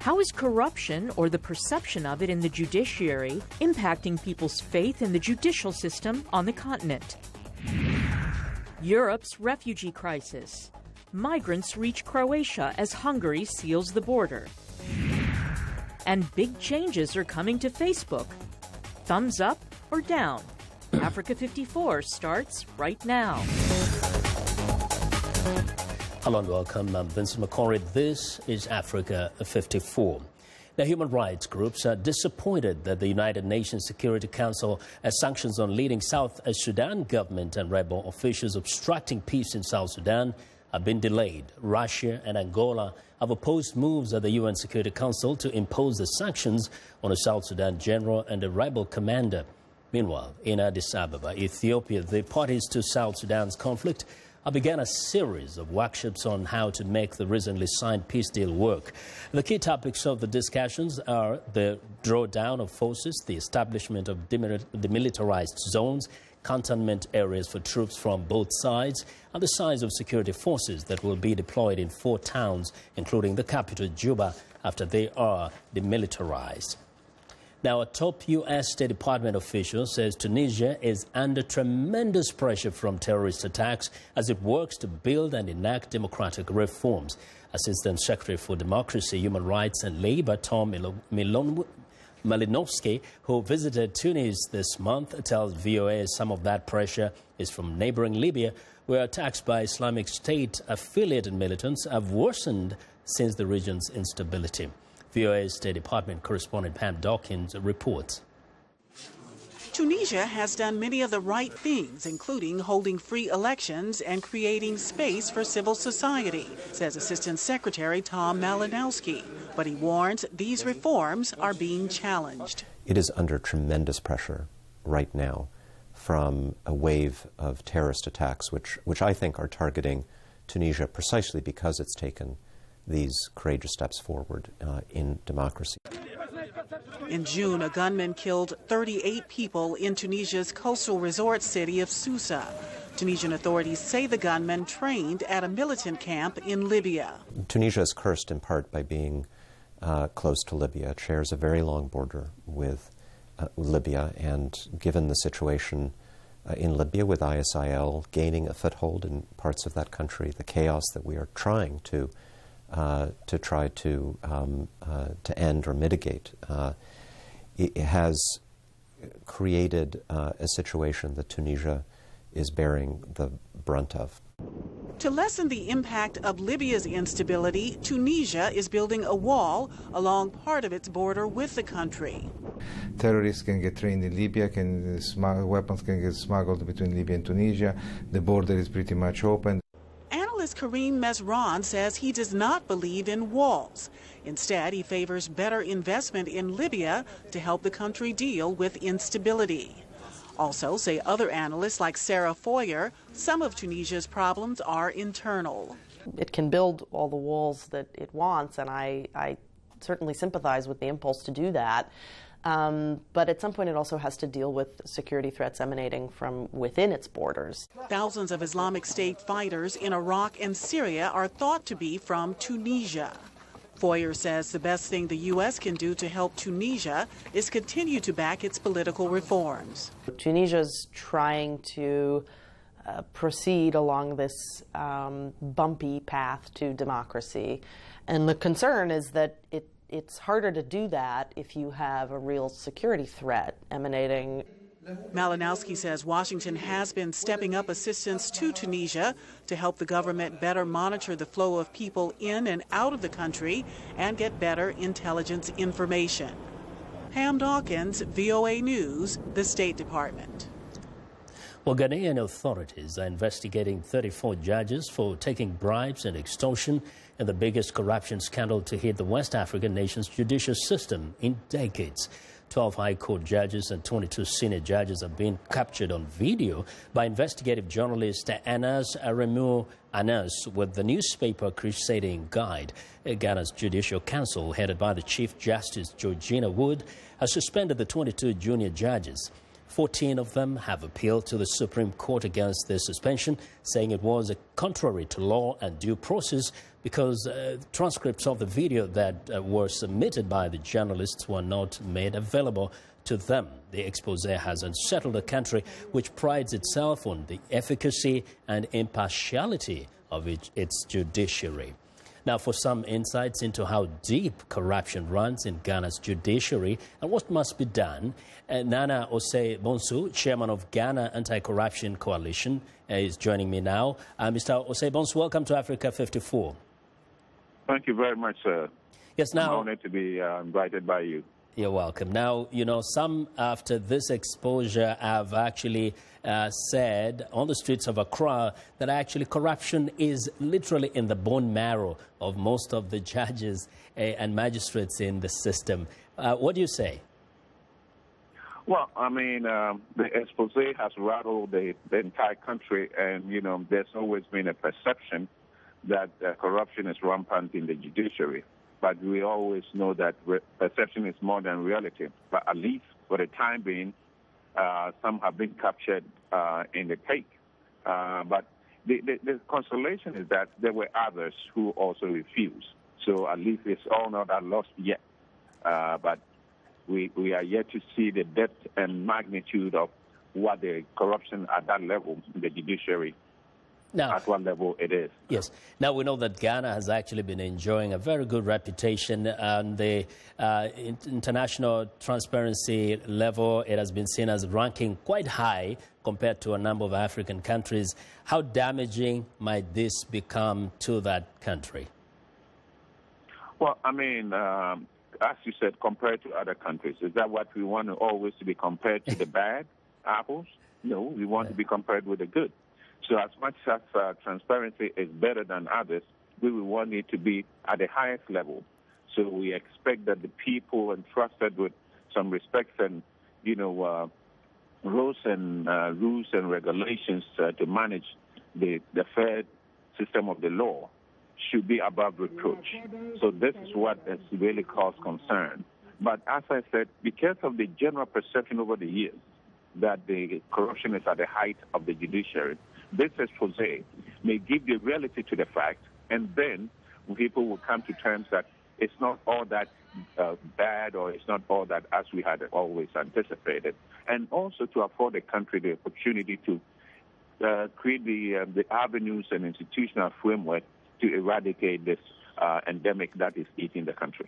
How is corruption, or the perception of it in the judiciary, impacting people's faith in the judicial system on the continent? Europe's refugee crisis. Migrants reach Croatia as Hungary seals the border. And big changes are coming to Facebook. Thumbs up or down? Africa 54 starts right now. Hello and welcome. I'm Vincent Makori. This is Africa 54. Now, human rights groups are disappointed that the United Nations Security Council has sanctions on leading South Sudan government and rebel officials obstructing peace in South Sudan have been delayed. Russia and Angola have opposed moves at the UN Security Council to impose the sanctions on a South Sudan general and a rebel commander. Meanwhile, in Addis Ababa, Ethiopia, the parties to South Sudan's conflict began a series of workshops on how to make the recently signed peace deal work. The key topics of the discussions are the drawdown of forces, the establishment of demilitarized zones, cantonment areas for troops from both sides, and the size of security forces that will be deployed in 4 towns, including the capital, Juba, after they are demilitarized. Now, a top U.S. State Department official says Tunisia is under tremendous pressure from terrorist attacks as it works to build and enact democratic reforms. Assistant Secretary for Democracy, Human Rights and Labor, Tom Malinowski, who visited Tunis this month, tells VOA some of that pressure is from neighboring Libya, where attacks by Islamic State-affiliated militants have worsened since the region's instability. VOA's State Department correspondent Pam Dawkins reports. Tunisia has done many of the right things, including holding free elections and creating space for civil society, says Assistant Secretary Tom Malinowski. But he warns these reforms are being challenged. It is under tremendous pressure right now from a wave of terrorist attacks, which I think are targeting Tunisia precisely because it's taken these courageous steps forward in democracy. In June, a gunman killed 38 people in Tunisia's coastal resort city of Sousa. Tunisian authorities say the gunman trained at a militant camp in Libya. Tunisia is cursed in part by being close to Libya. It shares a very long border with Libya, and given the situation in Libya with ISIL gaining a foothold in parts of that country, the chaos that we are trying to end or mitigate, it has created a situation that Tunisia is bearing the brunt of. To lessen the impact of Libya's instability, Tunisia is building a wall along part of its border with the country. Terrorists can get trained in Libya, weapons can get smuggled between Libya and Tunisia. The border is pretty much open. Analyst Karim Mesran says he does not believe in walls. Instead, he favors better investment in Libya to help the country deal with instability. Also, say other analysts like Sarah Foyer, some of Tunisia's problems are internal. It can build all the walls that it wants, and I certainly sympathize with the impulse to do that. But at some point it also has to deal with security threats emanating from within its borders. Thousands of Islamic State fighters in Iraq and Syria are thought to be from Tunisia. Foyer says the best thing the U.S. can do to help Tunisia is continue to back its political reforms. Tunisia's trying to proceed along this bumpy path to democracy, and the concern is that it's harder to do that if you have a real security threat emanating. Malinowski says Washington has been stepping up assistance to Tunisia to help the government better monitor the flow of people in and out of the country and get better intelligence information. Pam Dawkins, VOA News, the State Department. Well, Ghanaian authorities are investigating 34 judges for taking bribes and extortion in the biggest corruption scandal to hit the West African nation's judicial system in decades. 12 High Court judges and 22 senior judges have been captured on video by investigative journalist Anas Aremu Anas with the newspaper Crusading Guide. Ghana's Judicial Council, headed by the Chief Justice Georgina Wood, has suspended the 22 junior judges. 14 of them have appealed to the Supreme Court against their suspension, saying it was contrary to law and due process because transcripts of the video that were submitted by the journalists were not made available to them. The expose has unsettled a country which prides itself on the efficacy and impartiality of its judiciary. Now, for some insights into how deep corruption runs in Ghana's judiciary and what must be done, Nana Osei Bonsu, chairman of Ghana Anti-Corruption Coalition, is joining me now. Mr. Osei Bonsu, welcome to Africa 54. Thank you very much, sir. Yes, now, I'm honored to be invited by you. You're welcome. Now, you know, some after this exposure have actually said on the streets of Accra that actually corruption is literally in the bone marrow of most of the judges and magistrates in the system. What do you say? Well, I mean, the expose has rattled the entire country, and, you know, there's always been a perception that corruption is rampant in the judiciary. But we always know that perception is more than reality. But at least for the time being, some have been captured in the cake. But the consolation is that there were others who also refused. So at least it's all not that lost yet. But we are yet to see the depth and magnitude of what the corruption at that level in the judiciary. Now, at what level it is. Yes. Now, we know that Ghana has actually been enjoying a very good reputation on the international transparency level. It has been seen as ranking quite high compared to a number of African countries. How damaging might this become to that country? Well, I mean, as you said, compared to other countries, is that what we want to always to be compared to the bad apples? No, we want to be compared with the good. So as much as transparency is better than others, we will want it to be at the highest level. So we expect that the people entrusted with some respect and, you know, rules and regulations to manage the fair system of the law should be above reproach. So this is what has really caused concern. But as I said, because of the general perception over the years that the corruption is at the height of the judiciary, this expose may give the reality to the fact, and then people will come to terms that it's not all that bad, or it's not all that as we had always anticipated, and also to afford the country the opportunity to create the avenues and institutional framework to eradicate this endemic that is eating the country.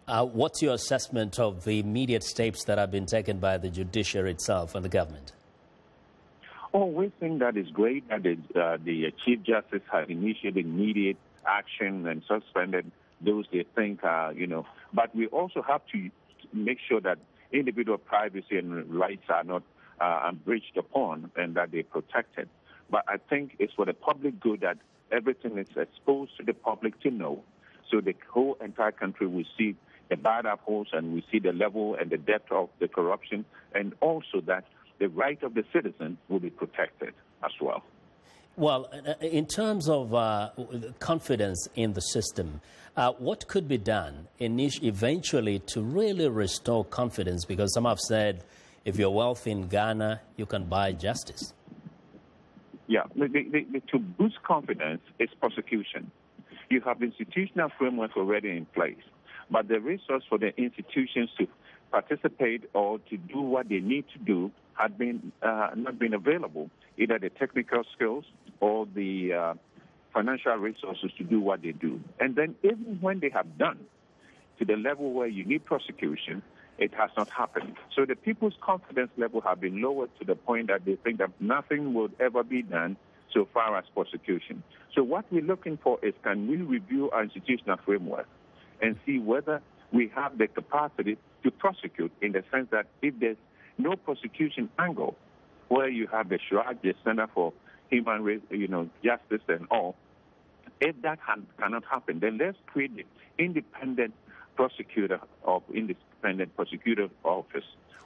What's your assessment of the immediate steps that have been taken by the judiciary itself and the government? Oh, we think that is great that the Chief Justice has initiated immediate action and suspended those they think are, you know. But we also have to make sure that individual privacy and rights are not breached upon and that they're protected. But I think it's for the public good that everything is exposed to the public to know, so the whole entire country will see the bad apples and we see the level and the depth of the corruption, and also that the right of the citizen will be protected as well. Well, in terms of confidence in the system, what could be done eventually to really restore confidence? Because some have said if you're wealthy in Ghana, you can buy justice. Yeah, to boost confidence is prosecution. You have institutional framework already in place, but the resource for the institutions to participate or to do what they need to do had been not been available, either the technical skills or the financial resources to do what they do. And then even when they have done to the level where you need prosecution, it has not happened. So the people's confidence level have been lowered to the point that they think that nothing will ever be done so far as prosecution. So what we're looking for is, can we review our institutional framework and see whether we have the capacity to prosecute, in the sense that if there's no prosecution angle, where you have the SHRAG, the Center for Human Rights, Justice and all, if that cannot happen, then let's create the independent prosecutor office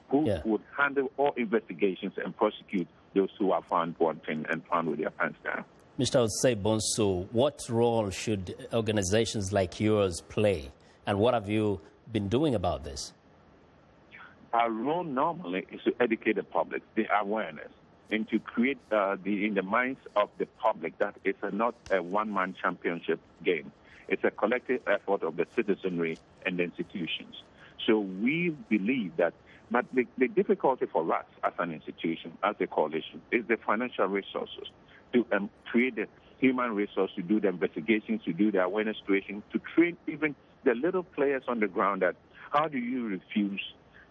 who would handle all investigations and prosecute those who are found wanting and found with their pants down. Mr. Osei Bonsu, what role should organizations like yours play, and what have you been doing about this? Our role normally is to educate the public, the awareness, and to create in the minds of the public that it's not a one-man championship game. It's a collective effort of the citizenry and the institutions. So we believe that, but the difficulty for us as an institution, as a coalition, is the financial resources to create the human resource to do the investigations, to do the awareness creation, to train even the little players on the ground that how do you refuse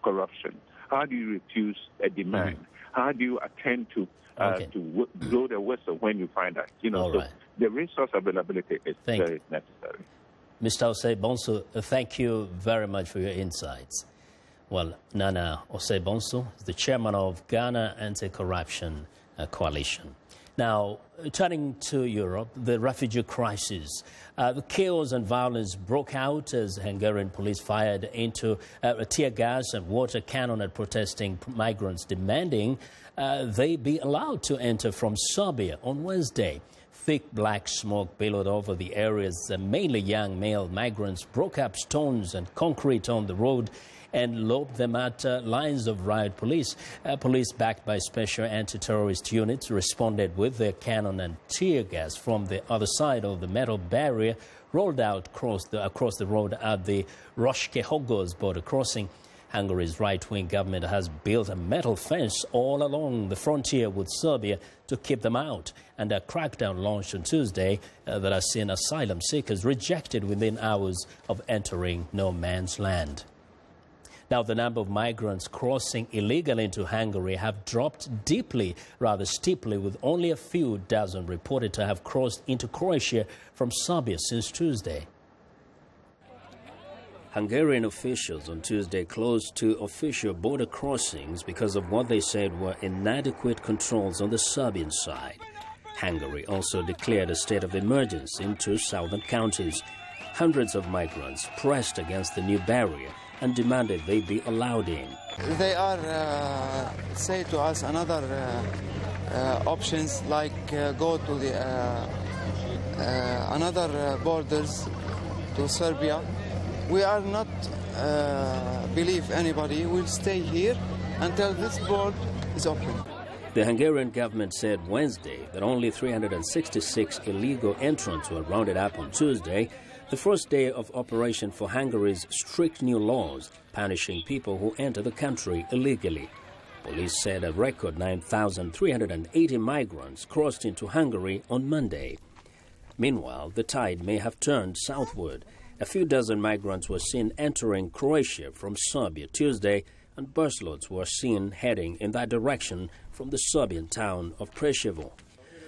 corruption? How do you refuse a demand? How do you attend to blow the whistle when you find that? The resource availability is very necessary. Mr. Osei-Bonsu, thank you very much for your insights. Well, Nana Osei-Bonsu is the chairman of Ghana Anti-Corruption Coalition. Now, turning to Europe, the refugee crisis. The chaos and violence broke out as Hungarian police fired into tear gas and water cannon at protesting migrants, demanding they be allowed to enter from Serbia on Wednesday. Thick black smoke billowed over the areas. Mainly young male migrants broke up stones and concrete on the road and lobbed them at lines of riot police. Police, backed by special anti-terrorist units, responded with their cannon and tear gas from the other side of the metal barrier rolled out across the road at the Roskehogos border crossing. Hungary's right-wing government has built a metal fence all along the frontier with Serbia to keep them out, and a crackdown launched on Tuesday that has seen asylum seekers rejected within hours of entering no man's land. Now, the number of migrants crossing illegally into Hungary have dropped rather steeply, with only a few dozen reported to have crossed into Croatia from Serbia since Tuesday. Hungarian officials on Tuesday closed two official border crossings because of what they said were inadequate controls on the Serbian side. Hungary also declared a state of emergency in two southern counties. Hundreds of migrants pressed against the new barrier and demanded they be allowed in. They are say to us another options like go to the another borders to Serbia. We are not believe anybody will stay here until this border is open. The Hungarian government said Wednesday that only 366 illegal entrants were rounded up on Tuesday, the first day of operation for Hungary's strict new laws punishing people who enter the country illegally. Police said a record 9,380 migrants crossed into Hungary on Monday. Meanwhile, the tide may have turned southward. A few dozen migrants were seen entering Croatia from Serbia Tuesday, and busloads were seen heading in that direction from the Serbian town of Preševo.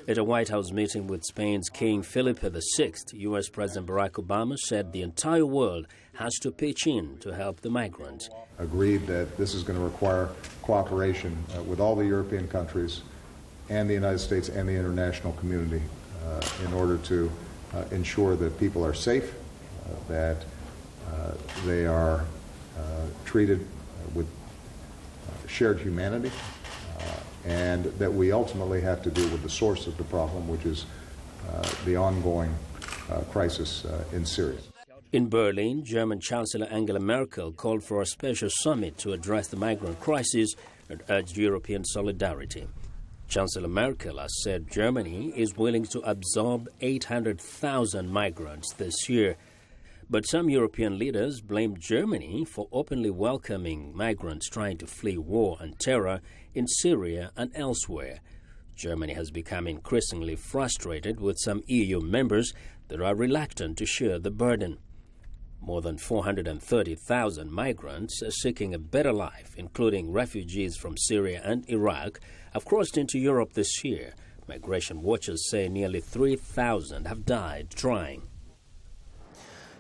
At a White House meeting with Spain's King Felipe VI, U.S. President Barack Obama said the entire world has to pitch in to help the migrants. Agreed that this is going to require cooperation with all the European countries and the United States and the international community in order to ensure that people are safe, that they are treated with shared humanity, and that we ultimately have to deal with the source of the problem, which is the ongoing crisis in Syria. In Berlin, German Chancellor Angela Merkel called for a special summit to address the migrant crisis and urged European solidarity. Chancellor Merkel has said Germany is willing to absorb 800,000 migrants this year. But some European leaders blamed Germany for openly welcoming migrants trying to flee war and terror in Syria and elsewhere. Germany has become increasingly frustrated with some EU members that are reluctant to share the burden. More than 430,000 migrants seeking a better life, including refugees from Syria and Iraq, have crossed into Europe this year. Migration watchers say nearly 3,000 have died trying.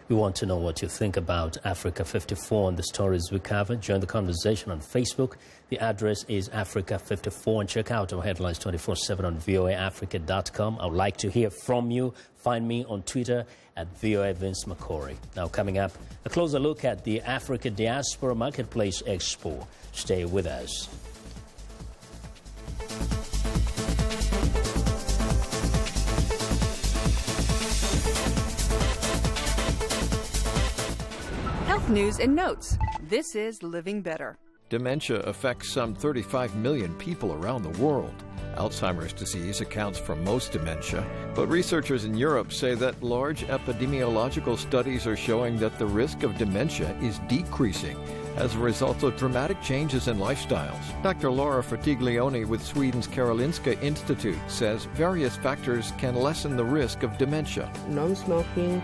We want to know what you think about Africa 54 and the stories we cover. Join the conversation on Facebook. The address is Africa 54, and check out our headlines 24/7 on voaafrica.com. I would like to hear from you. Find me on Twitter at VOA Vince Makori. Now coming up, a closer look at the Africa Diaspora Marketplace Expo. Stay with us. Health news and notes. This is Living Better. Dementia affects some 35 million people around the world. Alzheimer's disease accounts for most dementia, but researchers in Europe say that large epidemiological studies are showing that the risk of dementia is decreasing as a result of dramatic changes in lifestyles. Dr. Laura Fertiglione with Sweden's Karolinska Institute says various factors can lessen the risk of dementia. Non-smoking,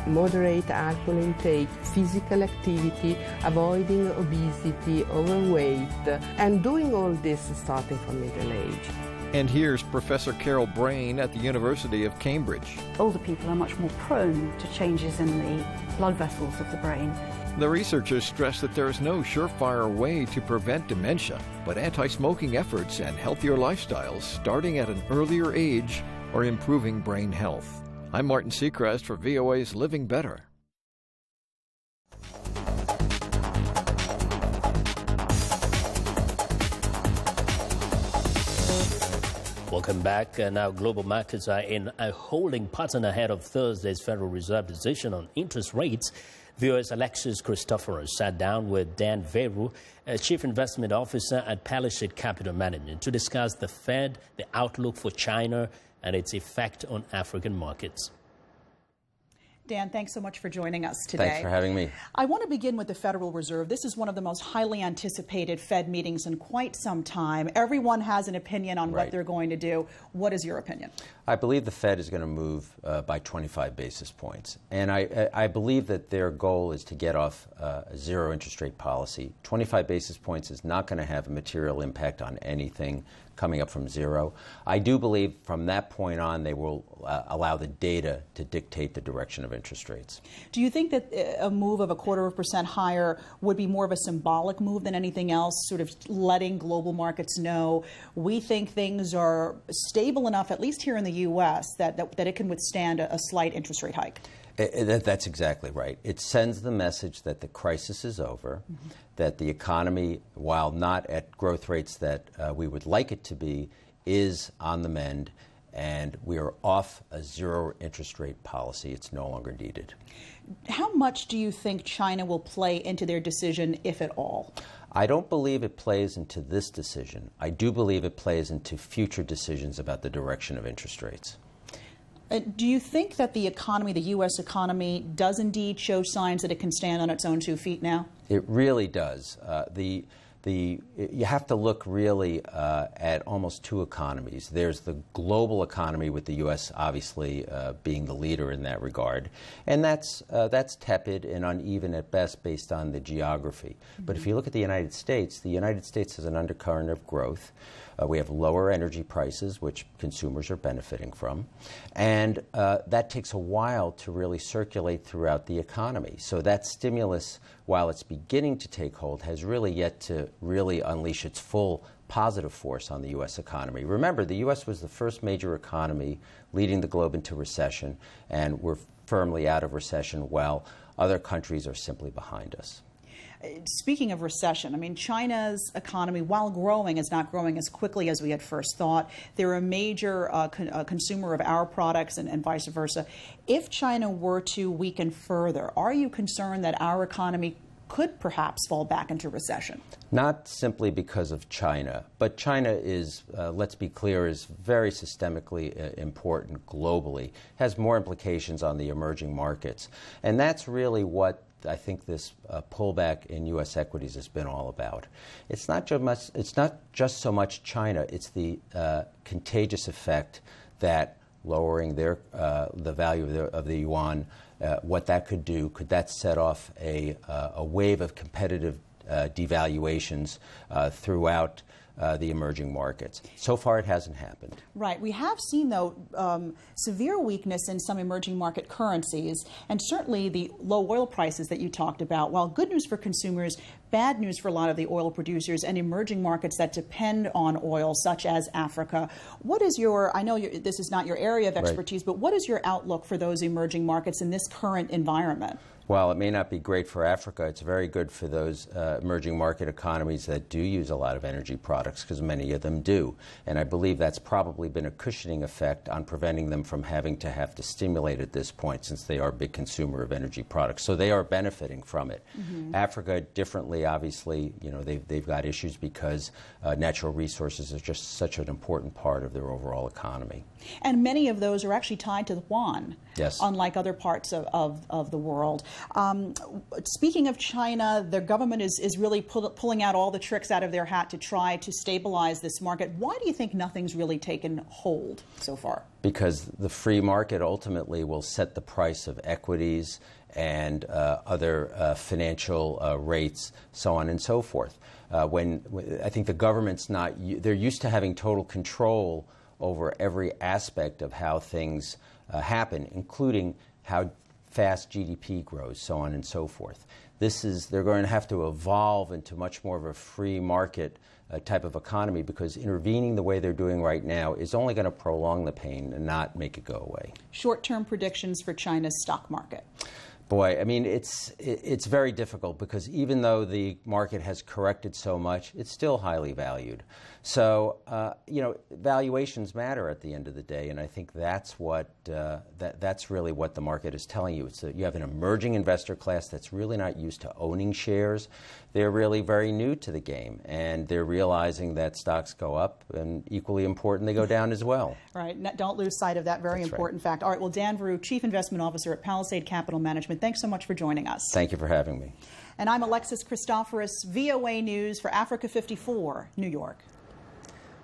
moderate alcohol intake, physical activity, avoiding obesity, overweight, and doing all this starting from middle age. And here's Professor Carol Brain at the University of Cambridge. Older people are much more prone to changes in the blood vessels of the brain. The researchers stress that there is no surefire way to prevent dementia, but anti-smoking efforts and healthier lifestyles starting at an earlier age are improving brain health. I'm Martin Seacrest for VOA's Living Better. Welcome back. Now global markets are in a holding pattern ahead of Thursday's Federal Reserve decision on interest rates. VOA's Alexis Christoforou sat down with Dan Veru, Chief Investment Officer at Palisade Capital Management, to discuss the Fed, the outlook for China, and its effect on African markets. Dan, thanks so much for joining us today. Thanks for having me. I want to begin with the Federal Reserve. This is one of the most highly anticipated Fed meetings in quite some time. Everyone has an opinion on what they're going to do. What is your opinion? I believe the Fed is going to move by 25 basis points. And I believe that their goal is to get off a zero interest rate policy. 25 basis points is not going to have a material impact on anything coming up from zero. I do believe from that point on they will allow the data to dictate the direction of interest rates. Do you think that a move of 0.25% higher would be more of a symbolic move than anything else, sort of letting global markets know we think things are stable enough, at least here in the U.S., that it can withstand a slight interest rate hike? That's exactly right. It sends the message that the crisis is over, that the economy, while not at growth rates that we would like it to be, is on the mend, and we are off a zero interest rate policy. It's no longer needed. How much do you think China will play into their decision, if at all? I don't believe it plays into this decision. I do believe it plays into future decisions about the direction of interest rates. Do you think that the economy, the U.S. economy, does indeed show signs that it can stand on its own 2 feet now? It really does. You have to look really at almost two economies. There's the global economy, with the U.S. obviously being the leader in that regard, and that's tepid and uneven at best based on the geography. But if you look at the United States has an undercurrent of growth. We have lower energy prices, which consumers are benefiting from, and that takes a while to really circulate throughout the economy. So that stimulus, while it's beginning to take hold, has really yet to really unleash its full positive force on the U.S. economy. Remember, the U.S. was the first major economy leading the globe into recession, and we're firmly out of recession while other countries are simply behind us. Speaking of recession, I mean, China's economy, while growing, is not growing as quickly as we had first thought. They're a major consumer of our products and vice versa. If China were to weaken further, are you concerned that our economy could perhaps fall back into recession? Not simply because of China, but China is, let's be clear, is very systemically important globally, has more implications on the emerging markets. And that's really what I think this pullback in U.S. equities has been all about. It's not just so much China. It's the contagious effect that lowering the value of the yuan, what that could do. Could that set off a wave of competitive devaluations throughout the emerging markets? So far, it hasn't happened. Right. We have seen, though, severe weakness in some emerging market currencies, and certainly the low oil prices that you talked about. While good news for consumers, bad news for a lot of the oil producers and emerging markets that depend on oil, such as Africa. What is your, I know this is not your area of expertise, but what is your outlook for those emerging markets in this current environment? While it may not be great for Africa, it's very good for those emerging market economies that do use a lot of energy products, because many of them do. And I believe that's probably been a cushioning effect on preventing them from having to stimulate at this point, since they are a big consumer of energy products. So they are benefiting from it. Mm-hmm. Africa, differently, obviously, you know, they've got issues because natural resources are just such an important part of their overall economy. And many of those are actually tied to the yuan, yes, unlike other parts of the world. Speaking of China, their government is really pulling out all the tricks out of their hat to try to stabilize this market. Why do you think nothing's really taken hold so far? Because the free market ultimately will set the price of equities and other financial rates, so on and so forth. When I think the government's they're used to having total control over every aspect of how things happen, including how fast GDP grows, so on and so forth. They're going to have to evolve into much more of a free market type of economy, because intervening the way they're doing right now is only going to prolong the pain and not make it go away. Short-term predictions for China's stock market. Boy, I mean, it's very difficult, because even though the market has corrected so much, it's still highly valued. So, you know, valuations matter at the end of the day, and I think that's that's really what the market is telling you. It's that you have an emerging investor class that's really not used to owning shares. They're really very new to the game, and they're realizing that stocks go up, and equally important, they go down as well. Right. Don't lose sight of that very important fact. All right. Well, Dan Veru, Chief Investment Officer at Palisade Capital Management, thanks so much for joining us. Thank you for having me. And I'm Alexis Christoforous, VOA News for Africa 54, New York.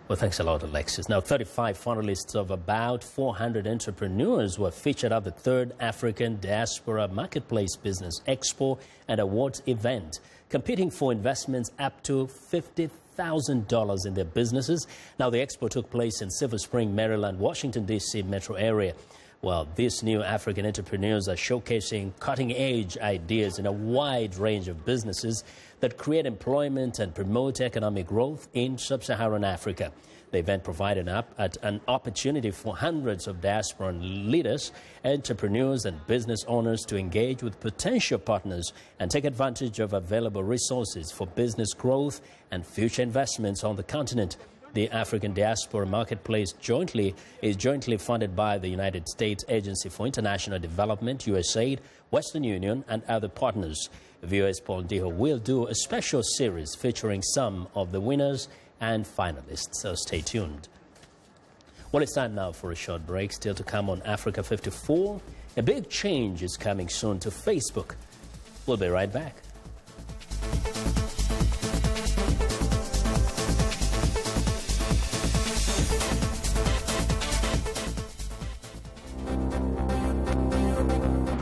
Well, thanks a lot, Alexis. Now, 35 finalists of about 400 entrepreneurs were featured at the third African Diaspora Marketplace Business Expo and Awards event, competing for investments up to $50,000 in their businesses. Now, the expo took place in Silver Spring, Maryland, Washington, D.C. metro area. Well, these new African entrepreneurs are showcasing cutting-edge ideas in a wide range of businesses that create employment and promote economic growth in sub-Saharan Africa. The event provided an opportunity for hundreds of diasporan leaders, entrepreneurs and business owners to engage with potential partners and take advantage of available resources for business growth and future investments on the continent. The African Diaspora Marketplace is jointly funded by the United States Agency for International Development, USAID, Western Union, and other partners. VOA's Paul Diho will do a special series featuring some of the winners and finalists, so stay tuned. Well, it's time now for a short break. Still to come on Africa 54. A big change is coming soon to Facebook. We'll be right back.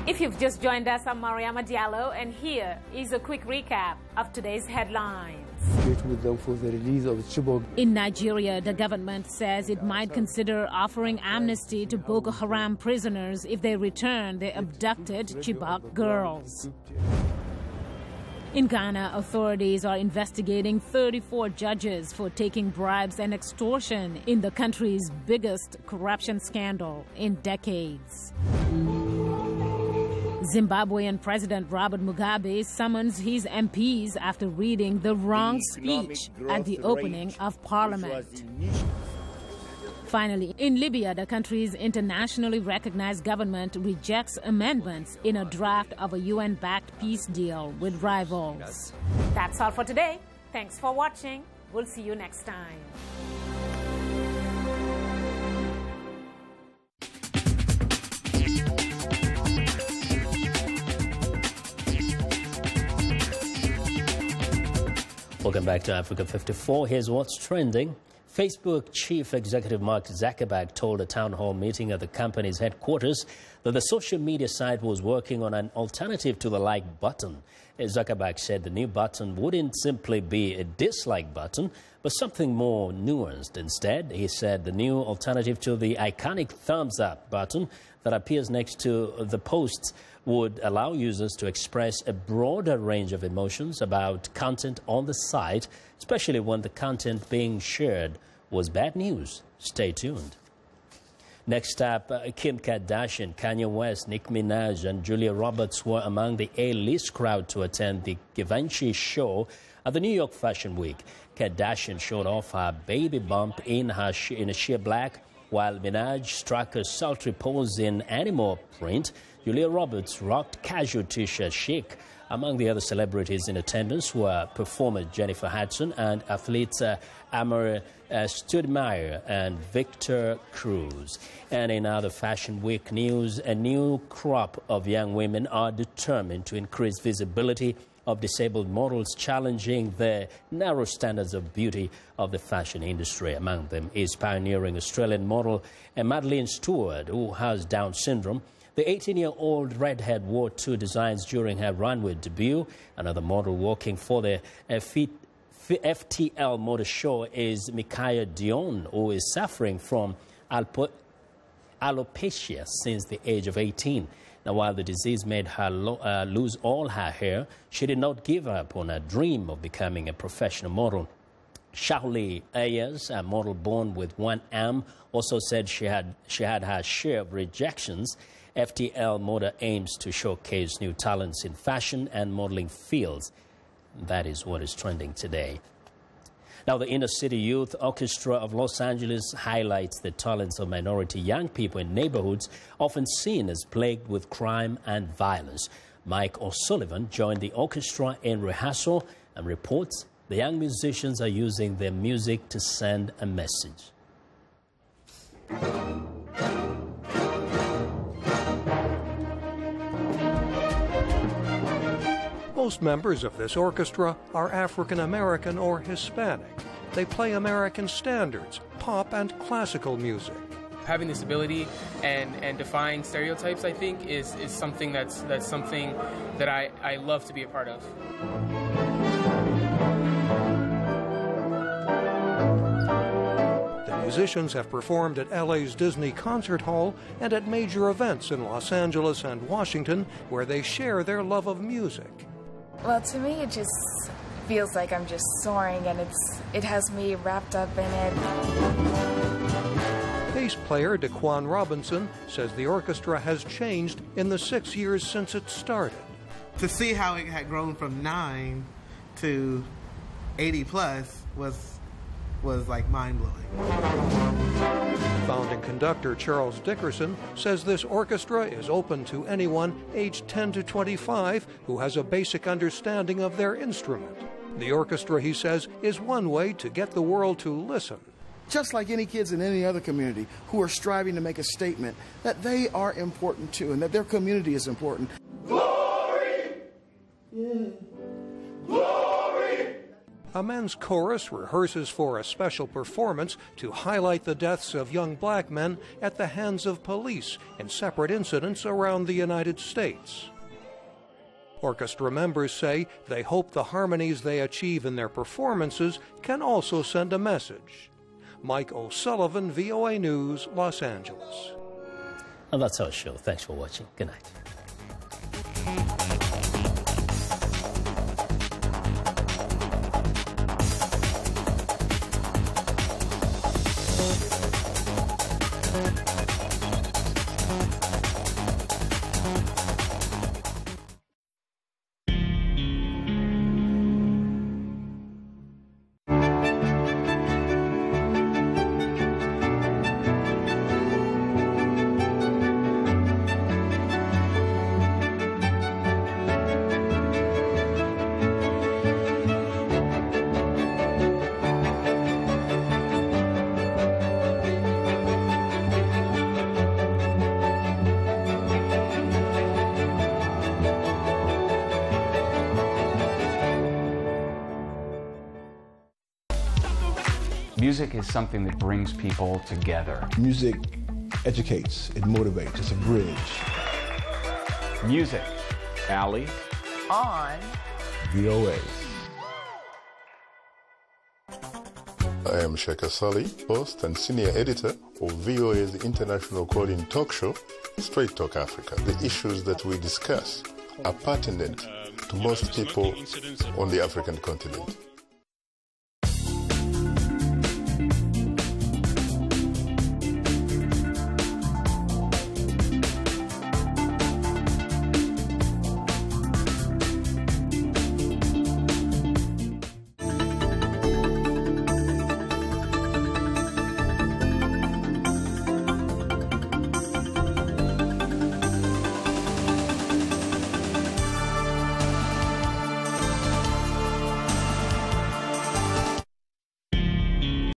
If you've just joined us, I'm Mariama Diallo, and here is a quick recap of today's headlines. With them for the release of Chibok. In Nigeria, the government says it might consider offering amnesty to Boko Haram prisoners if they return their abducted Chibok girls. In Ghana, authorities are investigating 34 judges for taking bribes and extortion in the country's biggest corruption scandal in decades. Zimbabwean President Robert Mugabe summons his MPs after reading the wrong speech at the opening of Parliament. Finally, in Libya, the country's internationally recognized government rejects amendments in a draft of a UN-backed peace deal with rivals. That's all for today. Thanks for watching. We'll see you next time. Welcome back to Africa 54. Here's what's trending. Facebook chief executive Mark Zuckerberg told a town hall meeting at the company's headquarters that the social media site was working on an alternative to the like button. Zuckerberg said the new button wouldn't simply be a dislike button, but something more nuanced. Instead, he said the new alternative to the iconic thumbs up button that appears next to the posts would allow users to express a broader range of emotions about content on the site, especially when the content being shared was bad news. Stay tuned. Next up, Kim Kardashian, Kanye West, Nicki Minaj and Julia Roberts were among the A-list crowd to attend the Givenchy show at the New York Fashion Week. Kardashian showed off her baby bump in a sheer black, while Minaj struck a sultry pose in animal print. Julia Roberts rocked casual t-shirt chic. Among the other celebrities in attendance were performer Jennifer Hudson and athletes Amber Stoudemire and Victor Cruz. And in other Fashion Week news, a new crop of young women are determined to increase visibility of disabled models, challenging the narrow standards of beauty of the fashion industry. Among them is pioneering Australian model Madeleine Stewart, who has Down syndrome. The 18-year-old redhead wore 2 designs during her runway debut. Another model working for the FTL Motor Show is Micaiah Dion, who is suffering from alopecia since the age of 18. Now, while the disease made her lose all her hair, she did not give up on her dream of becoming a professional model. Shaoli Ayers, a model born with 1 arm, also said she had her share of rejections. FTL Motor aims to showcase new talents in fashion and modeling fields. That is what is trending today. Now, the Inner City Youth Orchestra of Los Angeles highlights the talents of minority young people in neighborhoods often seen as plagued with crime and violence. Mike O'Sullivan joined the orchestra in rehearsal and reports the young musicians are using their music to send a message. Most members of this orchestra are African American or Hispanic. They play American standards, pop and classical music. Having this ability and defying stereotypes, I think, is something that's something that I love to be a part of. The musicians have performed at LA's Disney Concert Hall and at major events in Los Angeles and Washington, where they share their love of music. Well, to me, it just feels like I'm just soaring, and it has me wrapped up in it. Bass player Daquan Robinson says the orchestra has changed in the 6 years since it started. To see how it had grown from 9 to 80 plus was like mind-blowing. Founding conductor Charles Dickerson says this orchestra is open to anyone aged 10 to 25 who has a basic understanding of their instrument. The orchestra, he says, is one way to get the world to listen. Just like any kids in any other community who are striving to make a statement that they are important too and that their community is important. Glory! Yeah. Glory! A men's chorus rehearses for a special performance to highlight the deaths of young black men at the hands of police in separate incidents around the United States. Orchestra members say they hope the harmonies they achieve in their performances can also send a message. Mike O'Sullivan, VOA News, Los Angeles. And that's our show. Thanks for watching. Good night. Music is something that brings people together. Music educates, it motivates, it's a bridge. Music. Ali. On VOA. I am Sheikh Sali, host and senior editor of VOA's international call-in talk show, Straight Talk Africa. The issues that we discuss are pertinent to most people on the African continent.